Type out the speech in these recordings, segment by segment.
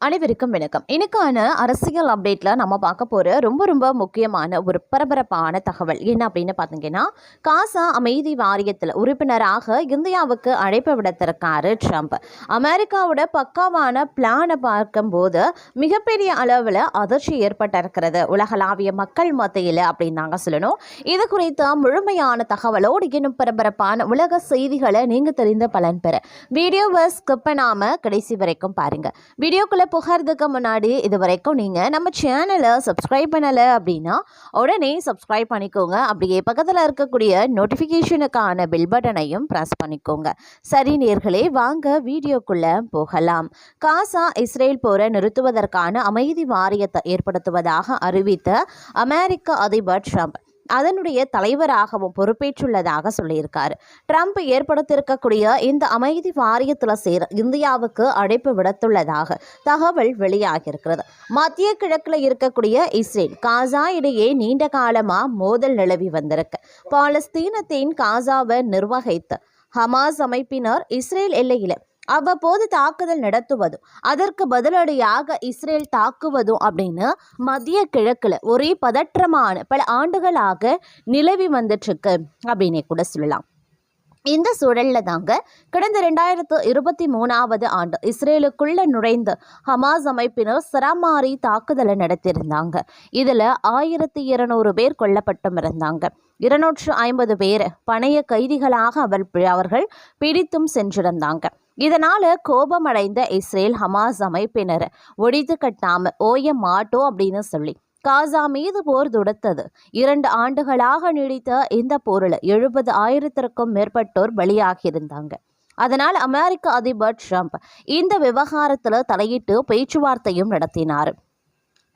அனைவருக்கும் வணக்கம். இன்னைக்கான அரசியல் அப்டேட்ல நம்ம பார்க்க போற ரொம்ப முக்கியமான ஒரு பரபரப்பான தகவல் என்ன அப்படின்னு பார்த்தீங்கன்னா, காசா அமைதி வாரியத்தில் உறுப்பினராக இந்தியாவுக்கு அழைப்பு விடுத்திருக்காரு ட்ரம்ப். அமெரிக்காவோட பக்காவான பிளானை பார்க்கும்போது மிகப்பெரிய அளவில் அதிர்ச்சி ஏற்பட்டிருக்கிறது உலகளாவிய மக்கள் மத்தியில் அப்படின்னு நாங்கள் சொல்லணும். இது குறித்த முழுமையான தகவலோடு இன்னும் பரபரப்பான உலக செய்திகளை நீங்க தெரிந்த பலன் பெற வீடியோவை ஸ்கிப் பண்ணாம கடைசி வரைக்கும் பாருங்க. வீடியோக்குள்ள புகறதுக்கு முன்னாடி இது வரைக்கும் நீங்கள் நம்ம சேனலை சப்ஸ்கிரைப் பண்ணலை அப்படின்னா உடனே சப்ஸ்கிரைப் பண்ணிக்கோங்க. அப்படியே பக்கத்தில் இருக்கக்கூடிய நோட்டிஃபிகேஷனுக்கான பெல் பட்டனையும் ப்ரெஸ் பண்ணிக்கோங்க. சரி நேர்களே, வாங்க வீடியோக்குள்ளே போகலாம். காசா இஸ்ரேல் போரை நிறுத்துவதற்கான அமைதி வாரியத்தை ஏற்படுத்துவதாக அறிவித்த அமெரிக்க அதிபர் ட்ரம்ப் அதனுடைய தலைவராகவும் பொறுப்பேற்றுள்ளதாக சொல்லியிருக்காரு. ட்ரம்ப் ஏற்படுத்தியிருக்கக்கூடிய இந்த அமைதி வாரியத்தில் சேர இந்தியாவுக்கு அழைப்பு விடுத்துள்ளதாக தகவல் வெளியாகியிருக்கிறது. மத்திய கிழக்கில் இருக்கக்கூடிய இஸ்ரேல் காசா இடையே நீண்ட காலமாக மோதல் நிலவி வந்திருக்கு. பாலஸ்தீனத்தின் காசாவை நிர்வகித்த ஹமாஸ் அமைப்பினர் இஸ்ரேல் எல்லையில் அவ்வப்போது தாக்குதல் நடத்துவதும் அதற்கு பதிலடியாக இஸ்ரேல் தாக்குவதும் அப்படின்னு மத்திய கிழக்குல ஒரே பதற்றமான பல ஆண்டுகளாக நிலவி வந்துட்டுருக்கு அப்படின்னே கூட சொல்லலாம். இந்த சூழல்ல தாங்க கடந்த 2023 ஆண்டு இஸ்ரேலுக்குள்ள நுழைந்த ஹமாஸ் அமைப்பினர் சராமாரி தாக்குதலை நடத்தியிருந்தாங்க. இதுல 1200 பேர் கொல்லப்பட்டும் இருந்தாங்க. 250 பேர் பணைய கைதிகளாக அவர்கள் பிடித்தும் சென்றிருந்தாங்க. இதனால கோபமடைந்த இஸ்ரேல் ஹமாஸ் அமைப்பினர் ஒழித்து கட்டாம ஓய மாட்டோம் அப்படின்னு சொல்லி காசா மீது போர் தொடுத்தது. 2 ஆண்டுகளாக நீடித்த இந்த போரில் 70,000க்கும் மேற்பட்டோர் பலியாகியிருந்தாங்க. அதனால் அமெரிக்க அதிபர் ட்ரம்ப் இந்த விவகாரத்தில் தலையிட்டு பேச்சுவார்த்தையும் நடத்தினார்.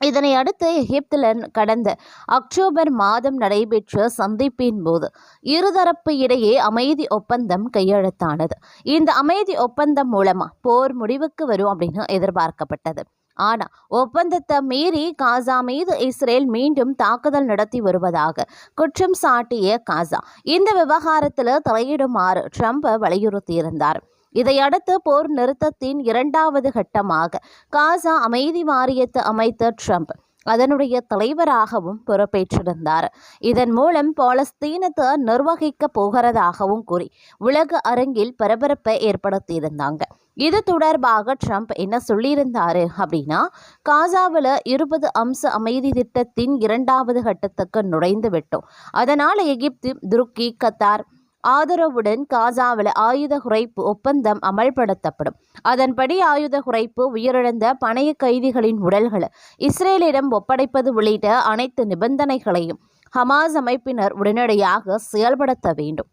இதனை அடுத்து எகிப்தில் கடந்த அக்டோபர் மாதம் நடைபெற்ற சந்திப்பின் போது இருதரப்பு இடையே அமைதி ஒப்பந்தம் கையெழுத்தானது. இந்த அமைதி ஒப்பந்தம் மூலமா போர் முடிவுக்கு வரும் அப்படின்னு எதிர்பார்க்கப்பட்டது. ஆனா ஒப்பந்தத்தை மீறி காசா மீது இஸ்ரேல் மீண்டும் தாக்குதல் நடத்தி வருவதாக குற்றம் சாட்டிய காசா இந்த விவகாரத்தில் தலையிடுமாறு ட்ரம்ப் வலியுறுத்தியிருந்தார். இதையடுத்து போர் நிறுத்தத்தின் 2வது கட்டமாக காசா அமைதி வாரியத்தை அமைத்த ட்ரம்ப் அதனுடைய தலைவராகவும் பொறுப்பேற்றிருந்தார். இதன் மூலம் பாலஸ்தீனத்தை நிர்வகிக்க போகிறதாகவும் கூறி உலக அரங்கில் பரபரப்பை ஏற்படுத்தியிருந்தாங்க. இது தொடர்பாக ட்ரம்ப் என்ன சொல்லியிருந்தாரு அப்படின்னா, காசாவில் 20 அம்ச அமைதி திட்டத்தின் 2வது கட்டத்துக்கு நுழைந்து விட்டோம். அதனால் எகிப்து, துருக்கி, கத்தார் ஆதரவுடன் காசாவில் ஆயுத குறைப்பு ஒப்பந்தம் அமல்படுத்தப்படும். அதன்படி ஆயுத குறைப்பு, உயிரிழந்த பணைய கைதிகளின் உடல்களை இஸ்ரேலிடம் ஒப்படைப்பது உள்ளிட்ட அனைத்து நிபந்தனைகளையும் ஹமாஸ் அமைப்பினர் உடனடியாக செயல்படுத்த வேண்டும்.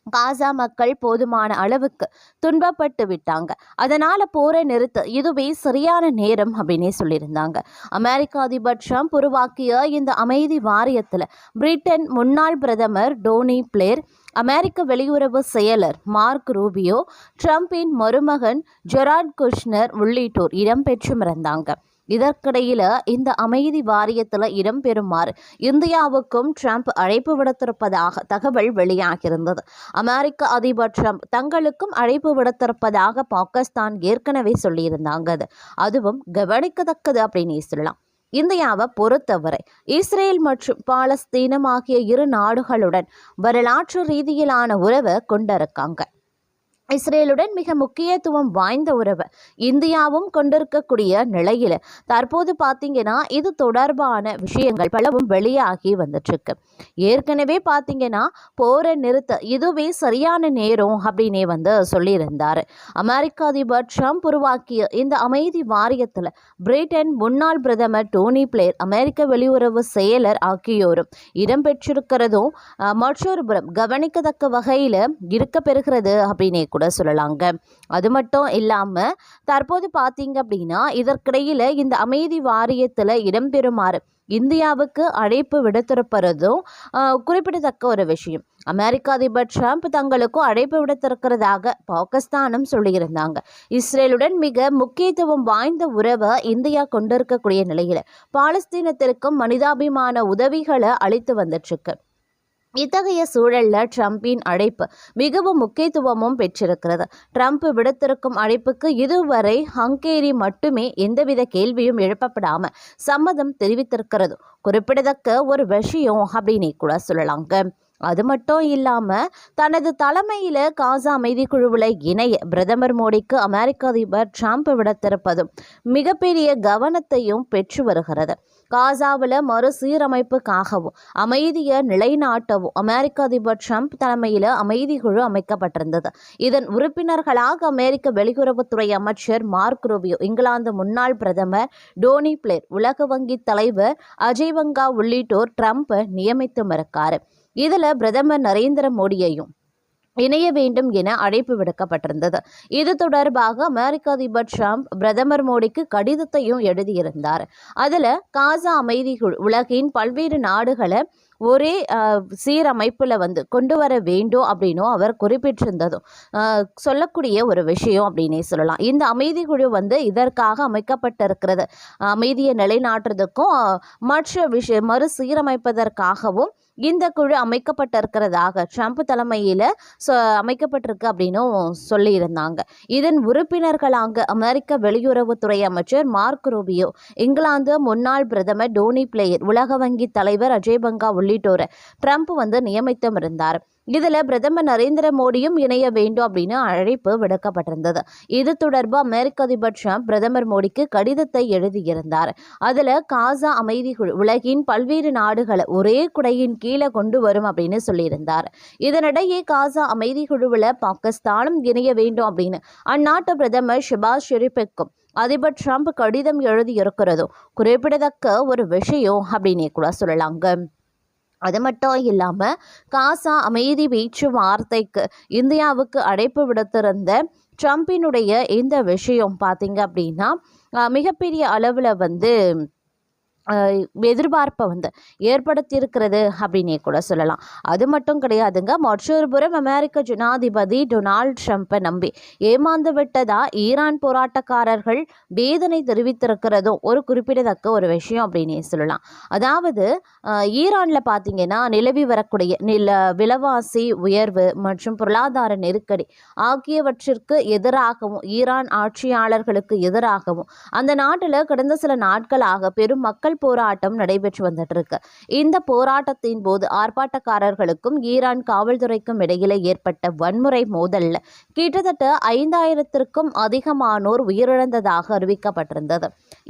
காசா மக்கள் போதுமான அளவுக்கு துன்பப்பட்டு விட்டாங்க. அதனால போரை நிறுத்த இதுவே சரியான நேரம் அப்படின்னே சொல்லியிருந்தாங்க. அமெரிக்க அதிபர் ட்ரம்ப் உருவாக்கிய இந்த அமைதி வாரியத்தில் பிரிட்டன் முன்னாள் பிரதமர் டோனி பிளேர், அமெரிக்க வெளியுறவு செயலர் மார்க் ரூபியோ, ட்ரம்பின் மருமகன் ஜெரார்ட் குஷ்னர் உள்ளிட்டோர் இடம்பெற்றிருந்தாங்க. இதற்கிடையில இந்த அமைதி வாரியத்தில் இடம்பெறுமாறு இந்தியாவுக்கும் ட்ரம்ப் அழைப்பு விடுத்திருப்பதாக தகவல் வெளியாகியிருந்தது. அமெரிக்க அதிபர் ட்ரம்ப் தங்களுக்கும் அழைப்பு விடுத்திருப்பதாக பாகிஸ்தான் ஏற்கனவே சொல்லியிருந்தாங்க. அதுவும் கவனிக்கத்தக்கது அப்படின்னு சொல்லலாம். இந்தியாவை பொறுத்தவரை இஸ்ரேல் மற்றும் பாலஸ்தீனம் ஆகிய 2 நாடுகளுடன் வரலாற்று ரீதியிலான உறவை கொண்டிருக்காங்க. இஸ்ரேலுடன் மிக முக்கியத்துவம் வாய்ந்த உறவு இந்தியாவும் கொண்டிருக்கக்கூடிய நிலையில் தற்போது பார்த்தீங்கன்னா இது தொடர்பான விஷயங்கள் பலவும் வெளியாகி வந்துட்டுருக்கு. ஏற்கனவே பார்த்தீங்கன்னா போரை நிறுத்த இதுவே சரியான நேரம் அப்படின்னே சொல்லியிருந்தார். அமெரிக்க அதிபர் ட்ரம்ப் உருவாக்கிய இந்த அமைதி வாரியத்தில் பிரிட்டன் முன்னாள் பிரதமர் டோனி பிளேர், அமெரிக்க வெளியுறவு செயலர் ஆகியோரும் இடம்பெற்றிருக்கிறதும் மற்றொரு புறம் கவனிக்கத்தக்க வகையில் இருக்க பெறுகிறது அப்படின்னே கூட சொல்லலாங்க. அது மட்டும் இல்லாம தற்போது பார்த்தீங்க அப்படின்னா இதற்கிடையில இந்த அமைதி வாரியத்தில் இடம்பெறுமாறு இந்தியாவுக்கு அழைப்பு விடுத்திருப்பதும் குறிப்பிடத்தக்க ஒரு விஷயம். அமெரிக்க அதிபர் ட்ரம்ப் தங்களுக்கும் அழைப்பு விடுத்திருக்கிறதாக பாகிஸ்தானும் சொல்லியிருந்தாங்க. இஸ்ரேலுடன் மிக முக்கியத்துவம் வாய்ந்த உறவை இந்தியா கொண்டிருக்கக்கூடிய நிலையில் பாலஸ்தீனத்திற்கும் மனிதாபிமான உதவிகளை அளித்து வந்துட்டு இருக்கு. இத்தகைய சூழல்ல ட்ரம்பின் அழைப்பு மிகவும் முக்கியத்துவமும் பெற்றிருக்கிறது. ட்ரம்ப் விடுத்திருக்கும் அழைப்புக்கு இதுவரை ஹங்கேரி மட்டுமே எந்தவித கேள்வியும் எழுப்பப்படாம சம்மதம் தெரிவித்திருக்கிறது குறிப்பிடத்தக்க ஒரு விஷயம் அப்படின்னு கூட சொல்லலாங்க. அது மட்டும் இல்லாம தனது தலைமையில காசா அமைதி குழுவில் இணைய பிரதமர் மோடிக்கு அமெரிக்க அதிபர் ட்ரம்ப் விடுத்திருப்பதும் மிகப்பெரிய கவனத்தையும் பெற்று வருகிறது. காசாவில் மறுசீரமைப்புக்காகவும் அமைதியை நிலைநாட்டவும் அமெரிக்க அதிபர் ட்ரம்ப் தலைமையில் அமைதி குழு அமைக்கப்பட்டிருந்தது. இதன் உறுப்பினர்களாக அமெரிக்க வெளியுறவுத்துறை அமைச்சர் மார்க் ரூபியோ, இங்கிலாந்து முன்னாள் பிரதமர் டோனி பிளேர், உலக வங்கி தலைவர் அஜய் பங்கா உள்ளிட்டோர் ட்ரம்ப் நியமித்தும் இருக்காரு. இதுல பிரதமர் நரேந்திர மோடியையும் இணைய வேண்டும் என அழைப்பு விடுக்கப்பட்டிருந்தது. இது தொடர்பாக அமெரிக்க அதிபர் ட்ரம்ப் பிரதமர் மோடிக்கு கடிதத்தையும் எழுதியிருந்தார். அதுல காசா அமைதி உலகின் பல்வேறு நாடுகளை ஒரே சீரமைப்பில் கொண்டு வர வேண்டும் அப்படின்னும் அவர் குறிப்பிட்டிருந்ததும் சொல்லக்கூடிய ஒரு விஷயம் அப்படின்னே சொல்லலாம். இந்த அமைதி குழு இதற்காக அமைக்கப்பட்டிருக்கிறது. அமைதியை நிலைநாட்டுறதுக்கும் மற்ற மறுசீரமைப்பதற்காகவும் இந்த குழு அமைக்கப்பட்டிருக்கிறதாக ட்ரம்ப் தலைமையில் அமைக்கப்பட்டிருக்கு அப்படின்னும் சொல்லியிருந்தாங்க. இதன் உறுப்பினர்களாக அமெரிக்க வெளியுறவுத்துறை அமைச்சர் மார்க் ரூபியோ, இங்கிலாந்து முன்னாள் பிரதமர் டோனி பிளேயர், உலக வங்கி தலைவர் அஜய் பங்கா உள்ளிட்டோரை ட்ரம்ப் நியமித்தும் இருந்தார். இதில் பிரதமர் நரேந்திர மோடியும் இணைய வேண்டும் அப்படின்னு அழைப்பு விடுக்கப்பட்டிருந்தது. இது தொடர்பு அமெரிக்க அதிபர் ட்ரம்ப் பிரதமர் மோடிக்கு கடிதத்தை எழுதியிருந்தார். அதில் காசா அமைதி உலகின் பல்வேறு நாடுகளை ஒரே குடையின் கீழே கொண்டு வரும் அப்படின்னு சொல்லியிருந்தார். இதனிடையே காசா அமைதி குழுவில் பாகிஸ்தானும் இணைய வேண்டும் அப்படின்னு அந்நாட்டு பிரதமர் ஷெபாஸ் ஷெரீஃபுக்கும் அதிபர் ட்ரம்ப் கடிதம் எழுதியிருக்கிறதும் குறிப்பிடத்தக்க ஒரு விஷயம் அப்படின்னே கூட சொல்லலாங்க. அது மட்டும் இல்லாமல் காசா அமைதி பேச்சுவார்த்தைக்கு இந்தியாவுக்கு அழைப்பு விடுத்திருந்த ட்ரம்பினுடைய இந்த விஷயம் பார்த்தீங்க அப்படின்னா மிகப்பெரிய அளவில் எதிர்பார்ப்பை ஏற்படுத்தியிருக்கிறது அப்படின்னே கூட சொல்லலாம். அது மட்டும் கிடையாதுங்க. மற்றொரு புறம் அமெரிக்க ஜனாதிபதி டொனால்ட் ட்ரம்ப்பை நம்பி ஏமாந்து விட்டதா ஈரான் போராட்டக்காரர்கள் வேதனை தெரிவித்திருக்கிறதும் ஒரு குறிப்பிடத்தக்க ஒரு விஷயம் அப்படின்னே சொல்லலாம். அதாவது ஈரானில் பார்த்தீங்கன்னா நிலவி வரக்கூடிய விலைவாசி உயர்வு மற்றும் பொருளாதார நெருக்கடி ஆகியவற்றிற்கு எதிராகவும் ஈரான் ஆட்சியாளர்களுக்கு எதிராகவும் அந்த நாட்டில் கடந்த சில நாட்களாக பெரும் மக்கள் போராட்டம் நடைபெற்று வந்துட்டு இருக்கு. இந்த போராட்டத்தின் போது ஆர்ப்பாட்டக்காரர்களுக்கும் ஈரான் காவல்துறைக்கும் இடையில ஏற்பட்ட வன்முறை மோதல்ல கிட்டத்தட்ட 5000த்திற்கும் அதிகமானோர் உயிரிழந்ததாக அறிவிக்கப்பட்டிருந்தது.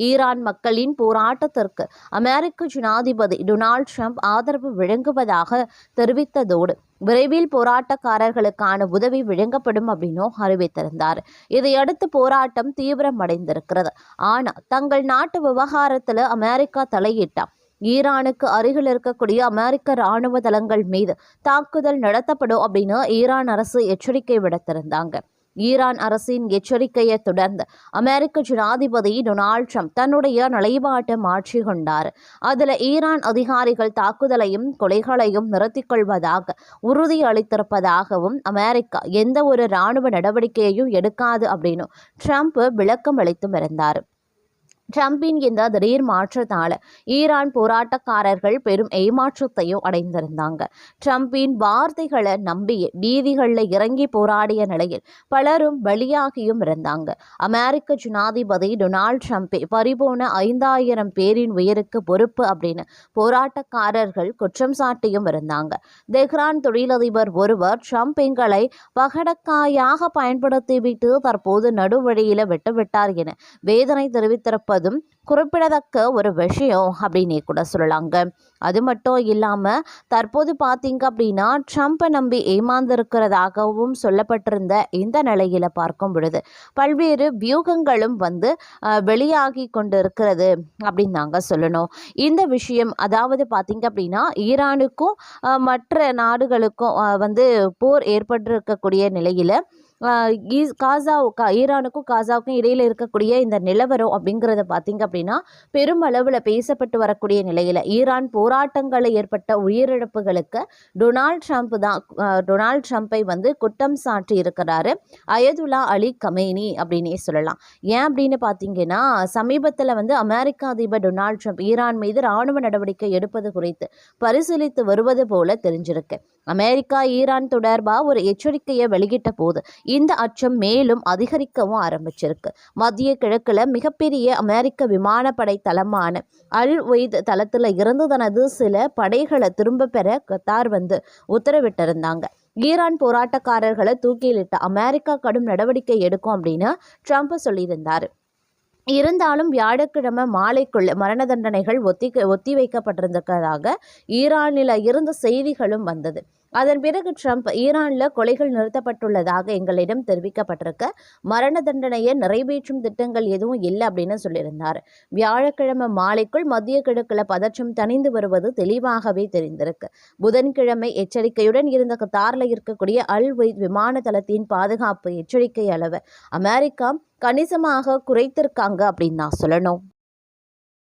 ஈரான் மக்களின் போராட்டத்திற்கு அமெரிக்க ஜனாதிபதி டொனால்ட் ட்ரம்ப் ஆதரவு வழங்குவதாக தெரிவித்ததோடு விரைவில் போராட்டக்காரர்களுக்கான உதவி வழங்கப்படும் அப்படின்னும் அறிவித்திருந்தார். இதையடுத்து போராட்டம் தீவிரமடைந்திருக்கிறது. ஆனால் தங்கள் நாட்டு விவகாரத்தில் அமெரிக்கா தலையிட்டா ஈரானுக்கு அருகில் இருக்கக்கூடிய அமெரிக்க இராணுவ தளங்கள் மீது தாக்குதல் நடத்தப்படும் அப்படின்னு ஈரான் அரசு எச்சரிக்கை விடுத்திருந்தாங்க. ஈரான் அரசின் எச்சரிக்கையை தொடர்ந்து அமெரிக்க ஜனாதிபதி டொனால்ட் ட்ரம்ப் தன்னுடைய நிலைப்பாட்டை மாற்றி கொண்டார். அதில் ஈரான் அதிகாரிகள் தாக்குதலையும் கொலைகளையும் நிறுத்திக் கொள்வதாக உறுதி அளித்திருப்பதாகவும் அமெரிக்கா எந்த ஒரு இராணுவ நடவடிக்கையையும் எடுக்காது அப்படின்னு ட்ரம்ப் விளக்கம் அளித்தும் இருந்தார். ட்ரம்பின் இந்த திடீர் மாற்றத்தால் ஈரான் போராட்டக்காரர்கள் பெரும் ஏமாற்றத்தையும் அடைந்திருந்தாங்க. ட்ரம்பின் வார்த்தைகளை நம்பி வீதிகளில் இறங்கி போராடிய நிலையில் பலரும் பலியாகியும் இருந்தாங்க. அமெரிக்க ஜனாதிபதி டொனால்ட் ட்ரம்பே பறிபோன 5000 பேரின் உயிருக்கு பொறுப்பு அப்படின்னு போராட்டக்காரர்கள் குற்றம் சாட்டியும் இருந்தாங்க. தெஹ்ரான் தொழிலதிபர் ஒருவர் ட்ரம்ப் எங்களை பகடக்காயாக பயன்படுத்திவிட்டு தற்போது நடுவழியில் விட்டுவிட்டார் என வேதனை தெரிவித்திருப்ப குறிப்பிடத்தக்க ஒரு விஷயம் அப்படின்னே கூட சொல்லலாங்க. அது மட்டும் இல்லாமல் தற்போது பார்த்தீங்க அப்படின்னா ட்ரம்பை நம்பி ஏமாந்திருக்கிறதாகவும் சொல்லப்பட்டிருந்த இந்த நிலையில் பார்க்கும் பொழுது பல்வேறு வியூகங்களும் வெளியாகி கொண்டு இருக்கிறது அப்படின்னு நாங்கள் சொல்லணும். இந்த விஷயம் அதாவது பார்த்தீங்க அப்படின்னா ஈரானுக்கும் மற்ற நாடுகளுக்கும் போர் ஏற்பட்டிருக்கக்கூடிய நிலையில் ஈரானுக்கும் காசாவுக்கும் இடையில் இருக்கக்கூடிய இந்த நிலவரம் அப்படிங்கிறத பார்த்தீங்க அப்படின்னா பெருமளவில் பேசப்பட்டு வரக்கூடிய நிலையில் ஈரான் போராட்டங்களை ஏற்பட்ட உயிரிழப்புகளுக்கு டொனால்ட் ட்ரம்ப்பை வந்து குற்றம் சாட்டி இருக்கிறாரு அயதுல்லா அலி கமேனி அப்படின்னே சொல்லலாம். ஏன் அப்படின்னு பார்த்தீங்கன்னா சமீபத்தில் வந்து அமெரிக்க அதிபர் டொனால்ட் ட்ரம்ப் ஈரான் மீது இராணுவ நடவடிக்கை எடுப்பது குறித்து பரிசீலித்து வருவது போல தெரிஞ்சிருக்கு. அமெரிக்கா ஈரான் தொடர்பாக ஒரு எச்சரிக்கையை வெளியிட்ட போது இந்த அச்சம் மேலும் அதிகரிக்கவும் ஆரம்பிச்சிருக்கு. மத்திய கிழக்குல மிகப்பெரிய அமெரிக்க விமானப்படை தளமான அல் ஒய்த் தளத்துல இருந்து தனது சில படைகளை திரும்ப பெற கத்தார் வந்து உத்தரவிட்டிருந்தாங்க. ஈரான் போராட்டக்காரர்களை தூக்கிலிட்ட அமெரிக்கா கடும் நடவடிக்கை எடுக்கும் அப்படின்னு ட்ரம்ப் சொல்லியிருந்தார். இருந்தாலும் வியாழக்கிழமை மாலைக்குள்ள மரண தண்டனைகள் ஒத்தி வைக்கப்பட்டிருந்ததாக ஈரானில் இருந்த செய்திகளும் வந்தது. அதன் பிறகு ட்ரம்ப் ஈரானில் கொலைகள் நிறுத்தப்பட்டுள்ளதாக எங்களிடம் தெரிவிக்கப்பட்டிருக்க மரண தண்டனையை நிறைவேற்றும் திட்டங்கள் எதுவும் இல்லை அப்படின்னு சொல்லியிருந்தார். வியாழக்கிழமை மாலைக்குள் மத்திய கிழக்குல பதற்றம் தணிந்து வருவது தெளிவாகவே தெரிந்திருக்கு. புதன்கிழமை எச்சரிக்கையுடன் இருந்த கத்தாரில் இருக்கக்கூடிய அல் ஒய்த் விமான தளத்தின் பாதுகாப்பு எச்சரிக்கை அளவு அமெரிக்கா கணிசமாக குறைத்திருக்காங்க அப்படின்னு நான் சொல்லணும்.